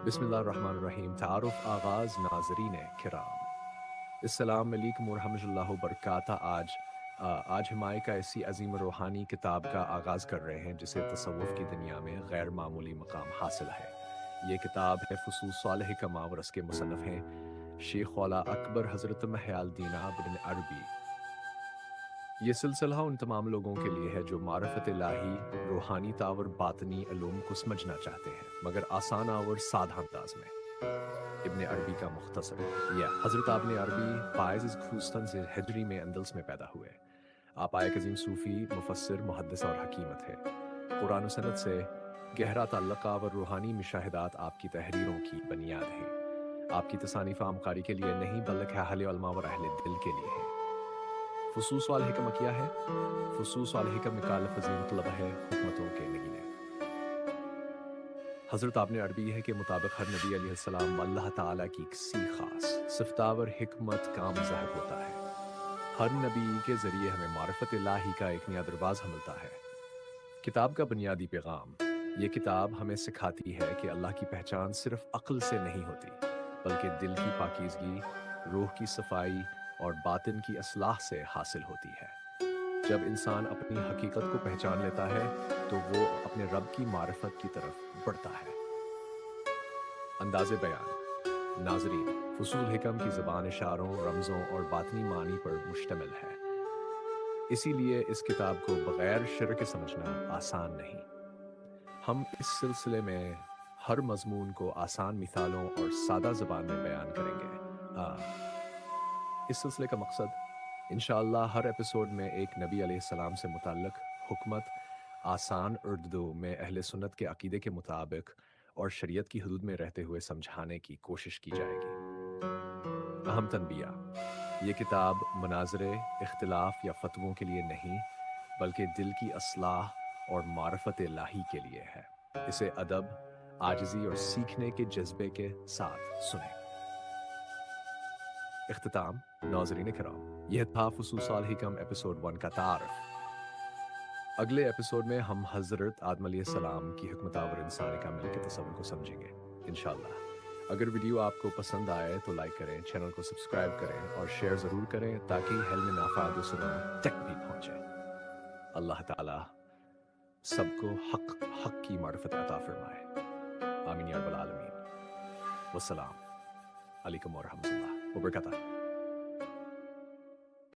بسم اللہ الرحمن الرحیم۔ تعارف آغاز ناظرین کرام، السلام علیکم ورحمۃ اللہ وبرکاتہ۔ آج ہم کا ایسی عظیم روحانی کتاب کا آغاز کر رہے ہیں جسے تصوف کی دنیا میں غیر معمولی مقام حاصل ہے۔ یہ کتاب ہے فصوص صالح کا ماورس کے مصنف ہیں شیخ والا اکبر حضرت محی الدین ابن عربی۔ یہ سلسلہ ان تمام لوگوں کے لیے ہے جو معرفت الہی، روحانی طور باطنی علوم کو سمجھنا چاہتے ہیں مگر آسان اور سادہ انداز میں۔ ابن عربی کا مختصر۔ حضرت ابن عربی پائز کھوستن سے ہجری میں اندلس میں پیدا ہوئے۔ آپ ایک عظیم صوفی، مفسر، محدث اور حکیم تھے۔ قرآن و سنت سے گہرا تعلق اور روحانی مشاہدات آپ کی تحریروں کی بنیاد ہیں۔ آپ کی تصانیف عامکاری کے لیے نہیں بلکہ اہل علماء اور اہل دل کے لیے ہیں۔ فصوص والحکم کیا ہے؟ فصوص والحکم کا لفظ مطلب ہے حکمتوں کے نگینے۔ حضرت ابن عربی ہے کے مطابق ہر نبی علیہ السلام اللہ تعالیٰ کی کسی خاص صفتاور حکمت کا مظہر ہوتا ہے۔ ہر نبی کے ذریعے ہمیں معرفت الہی کا ایک نیا دروازہ ملتا ہے۔ کتاب کا بنیادی پیغام۔ یہ کتاب ہمیں سکھاتی ہے کہ اللہ کی پہچان صرف عقل سے نہیں ہوتی بلکہ دل کی پاکیزگی، روح کی صفائی اور باطن کی اصلاح سے حاصل ہوتی ہے۔ جب انسان اپنی حقیقت کو پہچان لیتا ہے تو وہ اپنے رب کی معرفت کی طرف بڑھتا ہے۔ انداز بیان۔ ناظرین، فصول حکم کی زبان اشاروں، رمزوں اور باطنی معنی پر مشتمل ہے، اسی لیے اس کتاب کو بغیر شرح کے سمجھنا آسان نہیں۔ ہم اس سلسلے میں ہر مضمون کو آسان مثالوں اور سادہ زبان میں بیان کریں گے۔ اس سلسلے کا مقصد انشاءاللہ ہر ایپیسوڈ میں ایک نبی علیہ السلام سے متعلق حکمت آسان اردو میں اہل سنت کے عقیدے کے مطابق اور شریعت کی حدود میں رہتے ہوئے سمجھانے کی کوشش کی جائے گی۔ اہم تنبیہ: یہ کتاب مناظرے، اختلاف یا فتووں کے لیے نہیں بلکہ دل کی اصلاح اور معرفت الہی کے لیے ہے۔ اسے ادب، عاجزی اور سیکھنے کے جذبے کے ساتھ سنیں۔ اختتام۔ ناظرین کرام، یہ تھا فصوص الحکم ایپیسوڈ 1 کا تعارف۔ اگلے ایپیسوڈ میں ہم حضرت آدم علیہ السلام کی حکمت آور انسانی کامل کے تصور کو سمجھیں گے انشاءاللہ۔ اگر ویڈیو آپ کو پسند آئے تو لائک کریں، چینل کو سبسکرائب کریں اور شیئر ضرور کریں تاکہ علم نافع سنوں تک بھی پہنچے۔ اللہ تعالی سب کو حق کی معرفت عطا فرمائے، آمین یا رب العالمین۔ والسلام علیکم ورحمۃ اللہ وبرکاتہ۔